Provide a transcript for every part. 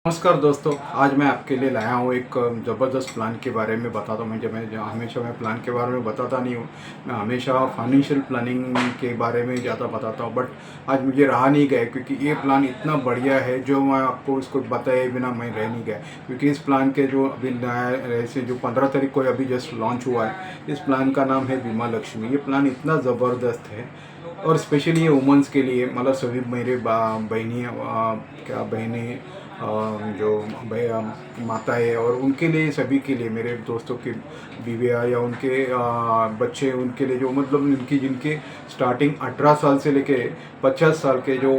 नमस्कार दोस्तों, आज मैं आपके लिए लाया हूँ एक ज़बरदस्त प्लान के बारे में बताता हूँ। हमेशा मैं प्लान के बारे में बताता नहीं हूँ। मैं हमेशा फाइनेंशियल प्लानिंग के बारे में ज़्यादा बताता हूँ, बट आज मुझे रहा नहीं गया क्योंकि ये प्लान इतना बढ़िया है जो मैं आपको उसको बताए बिना मैं रह नहीं गया। क्योंकि इस प्लान के जो अभी नया ऐसे जो 15 तारीख को अभी जस्ट लॉन्च हुआ है, इस प्लान का नाम है बीमा लक्ष्मी। ये प्लान इतना ज़बरदस्त है और स्पेशली ये वुमेंस के लिए, मतलब सभी मेरे बहनी क्या बहनें जो माता है और उनके लिए, सभी के लिए, मेरे दोस्तों की बीवियाँ या उनके बच्चे, उनके लिए जो मतलब उनकी जिनके स्टार्टिंग 18 साल से लेके 50 साल के जो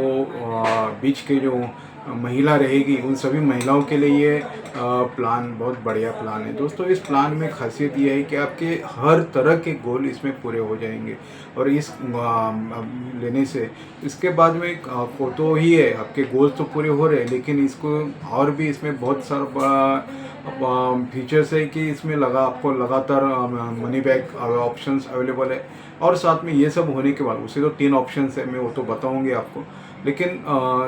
बीच के जो महिला रहेगी, उन सभी महिलाओं के लिए ये प्लान बहुत बढ़िया प्लान है। दोस्तों, इस प्लान में खासियत ये है कि आपके हर तरह के गोल इसमें पूरे हो जाएंगे। और इस लेने से इसके बाद में को तो ही है, आपके गोल्स तो पूरे हो रहे हैं, लेकिन इसको और भी इसमें बहुत सारा फीचर्स है कि इसमें आपको लगातार मनी बैक ऑप्शंस अवेलेबल है। और साथ में ये सब होने के बाद उसे तो 3 ऑप्शंस है, मैं वो तो बताऊंगी आपको। लेकिन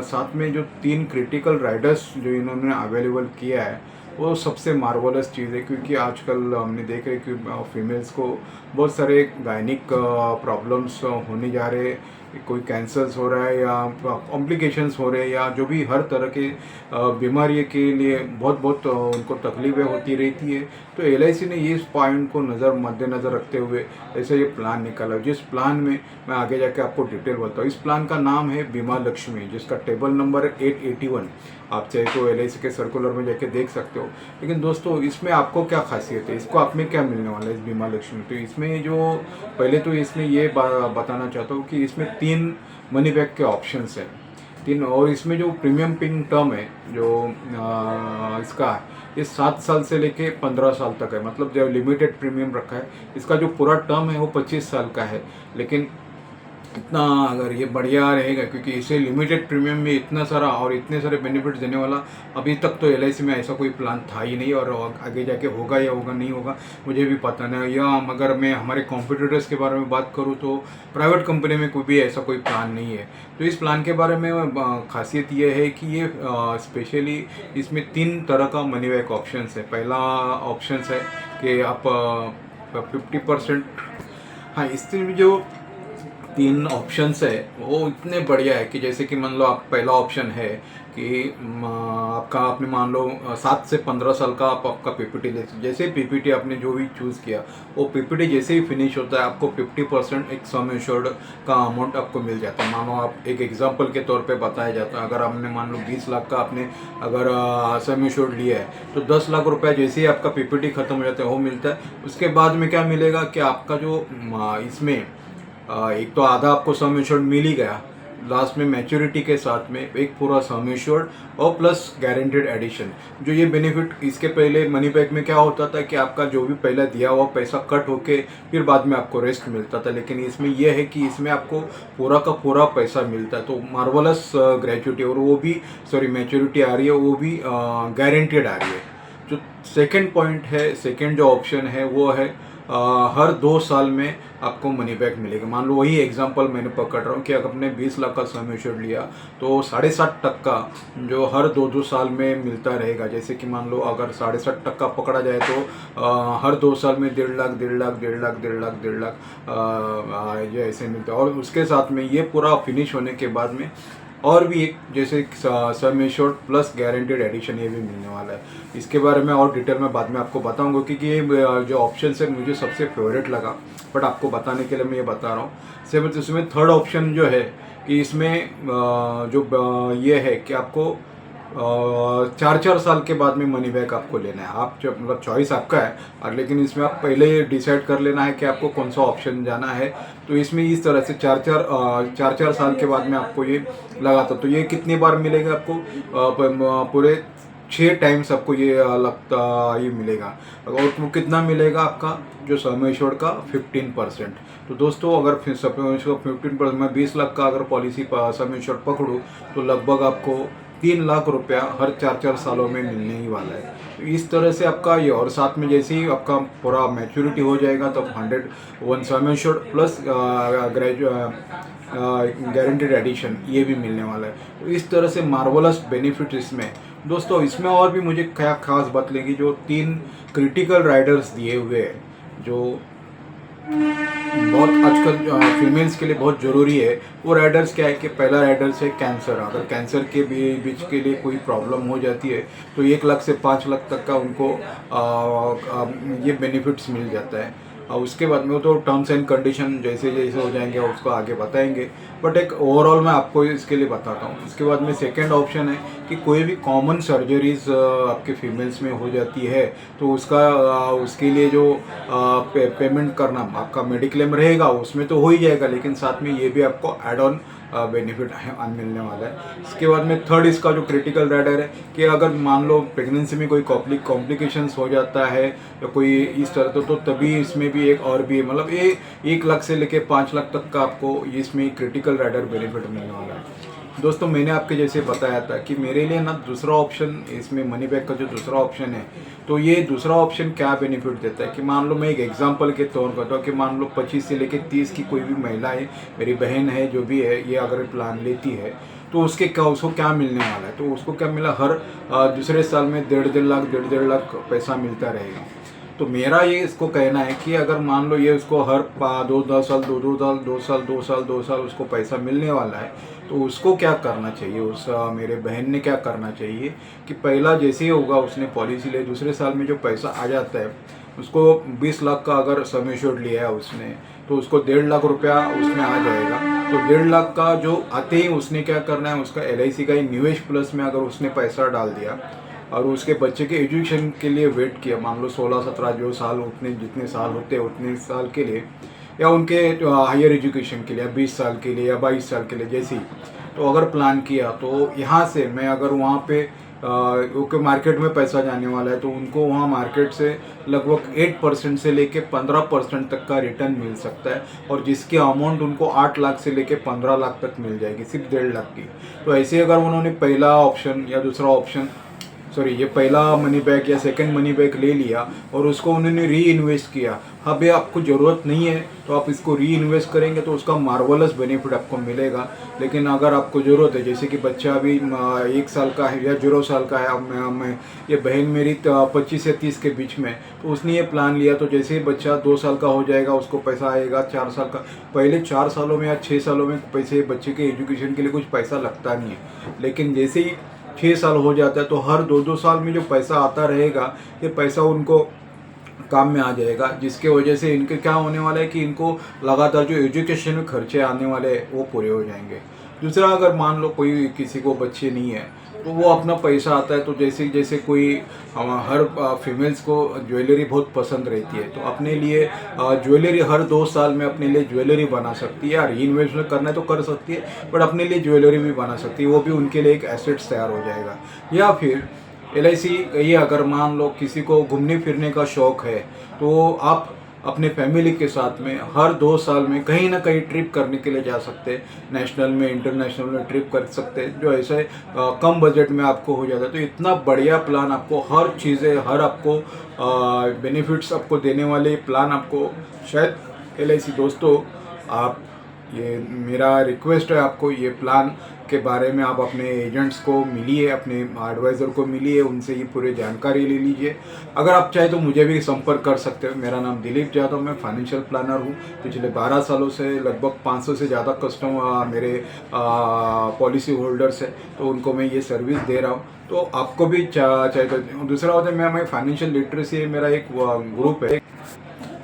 साथ में जो 3 क्रिटिकल राइडर्स जो इन्होंने अवेलेबल किया है, वो सबसे मार्वलस चीज़ है। क्योंकि आजकल हमने देख रहे कि फीमेल्स को बहुत सारे गायनिक प्रॉब्लम्स होने जा रहे हैं। कोई कैंसर्स हो रहा है या कॉम्प्लिकेशंस हो रहे हैं, या जो भी हर तरह के बीमारी के लिए बहुत बहुत उनको तकलीफें होती रहती है। तो LIC ने ये इस पॉइंट को मद्देनज़र रखते हुए ऐसे ये प्लान निकाला, जिस प्लान में मैं आगे जाके आपको डिटेल बताता हूँ। इस प्लान का नाम है बीमा लक्ष्मी, जिसका टेबल नंबर है 881। आप चाहे तो LIC के सर्कुलर में जाके देख सकते हो। लेकिन दोस्तों, इसमें आपको क्या खासियत है, इसको आप में क्या मिलने वाला है इस बीमा लक्ष्मी? तो इसमें जो पहले तो इसमें ये बताना चाहता हूँ कि इसमें 3 मनी बैक के ऑप्शंस हैं, 3। और इसमें जो प्रीमियम पिंग टर्म है जो इसका है, ये 7 साल से लेके 15 साल तक है। मतलब जो लिमिटेड प्रीमियम रखा है, इसका जो पूरा टर्म है वो 25 साल का है। लेकिन इतना अगर ये बढ़िया रहेगा, क्योंकि इसे लिमिटेड प्रीमियम में इतना सारा और इतने सारे बेनिफिट्स देने वाला अभी तक तो LIC में ऐसा कोई प्लान था ही नहीं। और आगे जाके होगा या होगा नहीं होगा मुझे भी पता नहीं। या अगर मैं हमारे कॉम्पिटिटर्स के बारे में बात करूँ तो प्राइवेट कंपनी में कोई भी ऐसा कोई प्लान नहीं है। तो इस प्लान के बारे में खासियत ये है कि ये स्पेशली इसमें 3 तरह का मनी बैक ऑप्शन है। पहला ऑप्शन है कि आप 50%, हाँ, इसमें जो 3 ऑप्शंस है वो इतने बढ़िया है कि जैसे कि मान लो आप, पहला ऑप्शन है कि आपका, आपने मान लो 7 से 15 साल का आपका PPT ले, जैसे PPT आपने जो भी चूज़ किया, वो PPT जैसे ही फिनिश होता है आपको 50% एक सम एश्योर्ड का अमाउंट आपको मिल जाता है। मानो आप, एक एग्जांपल के तौर पे बताया जाता है, अगर आपने मान लो 20 लाख का आपने अगर सम एश्योर्ड लिया है, तो 10 लाख रुपया जैसे ही आपका PPT खत्म हो जाता है वो मिलता है। उसके बाद में क्या मिलेगा कि आपका जो इसमें एक तो आधा आपको सम एश्योर्ड मिल ही गया, लास्ट में मैच्योरिटी के साथ में एक पूरा सम एश्योर्ड और प्लस गारंटेड एडिशन। जो ये बेनिफिट, इसके पहले मनी बैक में क्या होता था कि आपका जो भी पहले दिया हुआ पैसा कट होके फिर बाद में आपको रेस्ट मिलता था, लेकिन इसमें यह है कि इसमें आपको पूरा का पूरा पैसा मिलता है। तो मार्वलस ग्रेजुटी, और वो भी मैच्योरिटी आ रही है, वो भी गारंटेड आ रही है। जो सेकेंड पॉइंट है, सेकेंड जो ऑप्शन है वो है हर 2 साल में आपको मनी बैक मिलेगा। मान लो वही एग्जांपल मैंने पकड़ रहा हूँ कि अगर आपने 20 लाख का सम एश्योर्ड लिया तो 7.5% जो हर 2 साल में मिलता रहेगा। जैसे कि मान लो अगर 7.5% पकड़ा जाए तो हर 2 साल में 1.5 लाख 1.5 लाख 1.5 लाख 1.5 लाख 1.5 लाख ये ऐसे मिलता है। और उसके साथ में ये पूरा फिनिश होने के बाद में और भी एक, जैसे sum assured plus guaranteed addition, ये भी मिलने वाला है। इसके बारे में और डिटेल में बाद में आपको बताऊंगा, क्योंकि ये जो ऑप्शन है मुझे सबसे फेवरेट लगा, बट आपको बताने के लिए मैं ये बता रहा हूँ। सेवन, इसमें थर्ड ऑप्शन जो है कि इसमें जो ये है कि आपको 4 साल के बाद में मनी बैक आपको लेना है। आप जब, मतलब चॉइस आपका है, और लेकिन इसमें आप पहले डिसाइड कर लेना है कि आपको कौन सा ऑप्शन जाना है। तो इसमें इस तरह से 4 साल के बाद में आपको ये लगाता, तो ये कितनी बार मिलेगा आपको? पूरे 6 टाइम्स आपको ये लगता ये मिलेगा। और वो कितना मिलेगा आपका, जो सम एश्योर्ड का 15%। तो दोस्तों, अगर सम एश्योर्ड 15%, मैं 20 लाख का अगर पॉलिसी सम एश्योर्ड पकड़ूँ तो लगभग आपको 3 लाख रुपया हर 4 सालों में मिलने ही वाला है। तो इस तरह से आपका ये, और साथ में जैसे ही आपका पूरा मैच्योरिटी हो जाएगा तब 101 sum assured plus guaranteed addition ये भी मिलने वाला है। तो इस तरह से मार्वलस बेनिफिट इसमें दोस्तों इसमें और भी मुझे क्या खास बात लगी, जो 3 क्रिटिकल राइडर्स दिए हुए हैं, जो बहुत आजकल फीमेल्स के लिए बहुत ज़रूरी है। वो राइडर्स क्या है कि पहला राइडर्स है कैंसर। अगर कैंसर के बीच के लिए कोई प्रॉब्लम हो जाती है तो 1 लाख से 5 लाख तक का उनको ये बेनिफिट्स मिल जाता है। और उसके बाद में वो तो टर्म्स एंड कंडीशन जैसे जैसे हो जाएंगे उसको आगे बताएंगे, बट एक ओवरऑल मैं आपको इसके लिए बताता हूँ। उसके बाद में सेकेंड ऑप्शन है कि कोई भी कॉमन सर्जरीज आपके फीमेल्स में हो जाती है तो उसके लिए जो पेमेंट करना आपका मेडिक्लेम रहेगा उसमें तो हो ही जाएगा, लेकिन साथ में ये भी आपको एड ऑन बेनिफिट मिलने वाला है। इसके बाद में थर्ड इसका जो क्रिटिकल राइडर है कि अगर मान लो प्रेगनेंसी में कोई कॉम्प्लिकेशंस हो जाता है या कोई इस तरह तो तभी इसमें भी एक और भी मतलब ये 1 लाख से लेके 5 लाख तक का आपको इसमें क्रिटिकल राइडर बेनिफिट मिलने वाला है। दोस्तों मैंने आपके जैसे बताया था कि मेरे लिए ना दूसरा ऑप्शन इसमें मनी बैक का जो दूसरा ऑप्शन है, तो ये दूसरा ऑप्शन क्या बेनिफिट देता है कि मान लो मैं एक एग्जांपल के तौर करता हूँ कि मान लो 25 से लेकर 30 की कोई भी महिला है, मेरी बहन है, जो भी है, ये अगर प्लान लेती है तो उसको क्या मिलने वाला है, तो उसको क्या मिला, हर दूसरे साल में 1.5 लाख पैसा मिलता रहेगा। तो मेरा ये इसको कहना है कि अगर मान लो ये उसको हर 2 साल उसको पैसा मिलने वाला है, तो उसको क्या करना चाहिए, मेरे बहन ने क्या करना चाहिए कि पहला जैसे ही होगा उसने पॉलिसी ले, दूसरे साल में जो पैसा आ जाता है उसको 20 लाख का अगर सम एश्योर्ड लिया है उसने, तो उसको 1.5 लाख रुपया उसमें आ जाएगा। तो 1.5 लाख का जो आते ही उसने क्या करना है, उसका LIC का ही निवेश प्लस में अगर उसने पैसा डाल दिया और उसके बच्चे के एजुकेशन के लिए वेट किया, मान लो 16-17 जो साल उतने जितने साल होते हैं उतने साल के लिए, या उनके हायर एजुकेशन के लिए 20 साल के लिए या 22 साल के लिए जैसे ही, तो अगर प्लान किया तो यहाँ से मैं अगर वहाँ पे ओके मार्केट में पैसा जाने वाला है तो उनको वहाँ मार्केट से लगभग 8% से लेके 15% तक का रिटर्न मिल सकता है, और जिसकी अमाउंट उनको 8 लाख से लेके 15 लाख तक मिल जाएगी सिर्फ 1.5 लाख की। तो ऐसे अगर उन्होंने पहला ऑप्शन या दूसरा ऑप्शन ये पहला मनी बैक या सेकंड मनी बैक ले लिया और उसको उन्होंने री इन्वेस्ट किया, अभी आपको ज़रूरत नहीं है तो आप इसको री इन्वेस्ट करेंगे तो उसका मार्वलस बेनिफिट आपको मिलेगा। लेकिन अगर आपको ज़रूरत है, जैसे कि बच्चा अभी 1 साल का है या 0 साल का है, अब ये बहन मेरी 25 से 30 के बीच में, तो उसने ये प्लान लिया, तो जैसे ही बच्चा 2 साल का हो जाएगा उसको पैसा आएगा 4 साल का। पहले 4 सालों में या 6 सालों में पैसे बच्चे के एजुकेशन के लिए कुछ पैसा लगता नहीं है, लेकिन जैसे ही 6 साल हो जाता है तो हर 2-2 साल में जो पैसा आता रहेगा ये पैसा उनको काम में आ जाएगा, जिसके वजह से इनके क्या होने वाला है कि इनको लगातार जो एजुकेशन में खर्चे आने वाले हैं वो पूरे हो जाएंगे। दूसरा, अगर मान लो कोई किसी को बच्चे नहीं है तो वो अपना पैसा आता है, तो जैसे जैसे कोई हर फीमेल्स को ज्वेलरी बहुत पसंद रहती है, तो अपने लिए ज्वेलरी हर 2 साल में अपने लिए ज्वेलरी बना सकती है, या री इन्वेस्टमेंट करना है तो कर सकती है, बट अपने लिए ज्वेलरी भी बना सकती है, वो भी उनके लिए एक एसेट्स तैयार हो जाएगा। या फिर LIC, ये अगर मान लो किसी को घूमने फिरने का शौक़ है तो आप अपने फैमिली के साथ में हर 2 साल में कहीं ना कहीं ट्रिप करने के लिए जा सकते हैं, नेशनल में इंटरनेशनल में ट्रिप कर सकते हैं, जो ऐसे कम बजट में आपको हो जाता है। तो इतना बढ़िया प्लान, आपको हर चीज़ें, हर आपको बेनिफिट्स आपको देने वाले प्लान आपको शायद LIC, दोस्तों आप ये मेरा रिक्वेस्ट है आपको, ये प्लान के बारे में आप अपने एजेंट्स को मिलिए, अपने एडवाइज़र को मिलिए, उनसे ये पूरी जानकारी ले लीजिए। अगर आप चाहे तो मुझे भी संपर्क कर सकते हो। मेरा नाम दिलीप जाधव, मैं फाइनेंशियल प्लानर हूँ। पिछले 12 सालों से लगभग 500 से ज़्यादा कस्टमर मेरे पॉलिसी होल्डर्स है, तो उनको मैं ये सर्विस दे रहा हूँ। तो आपको भी चाहे तो दूसरा होता है, मैं फाइनेंशियल लिटरेसी मेरा एक ग्रुप है,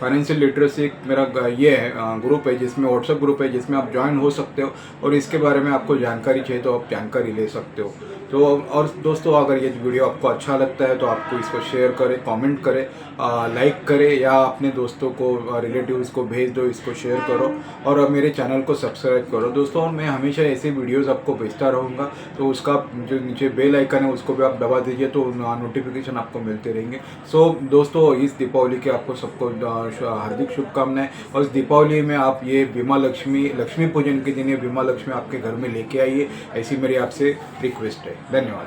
फाइनेंशियल लिटरेसी एक मेरा ये है ग्रुप है, जिसमें व्हाट्सएप ग्रुप है, जिसमें आप ज्वाइन हो सकते हो और इसके बारे में आपको जानकारी चाहिए तो आप जानकारी ले सकते हो। तो और दोस्तों, अगर ये वीडियो आपको अच्छा लगता है तो आपको इसको शेयर करें, कमेंट करें, लाइक करें, या अपने दोस्तों को, रिलेटिव्स को भेज दो, इसको शेयर करो और मेरे चैनल को सब्सक्राइब करो। दोस्तों, मैं हमेशा ऐसे वीडियोस आपको भेजता रहूँगा, तो उसका जो नीचे बेल आइकन है उसको भी आप दबा दीजिए तो नोटिफिकेशन आपको मिलते रहेंगे। सो दोस्तों, इस दीपावली के आपको सबको हार्दिक शुभकामनाएं, और इस दीपावली में आप ये लक्ष्मी पूजन के दिन ये बीमा लक्ष्मी आपके घर में लेके आइए, ऐसी मेरी आपसे रिक्वेस्ट है। धन्यवाद।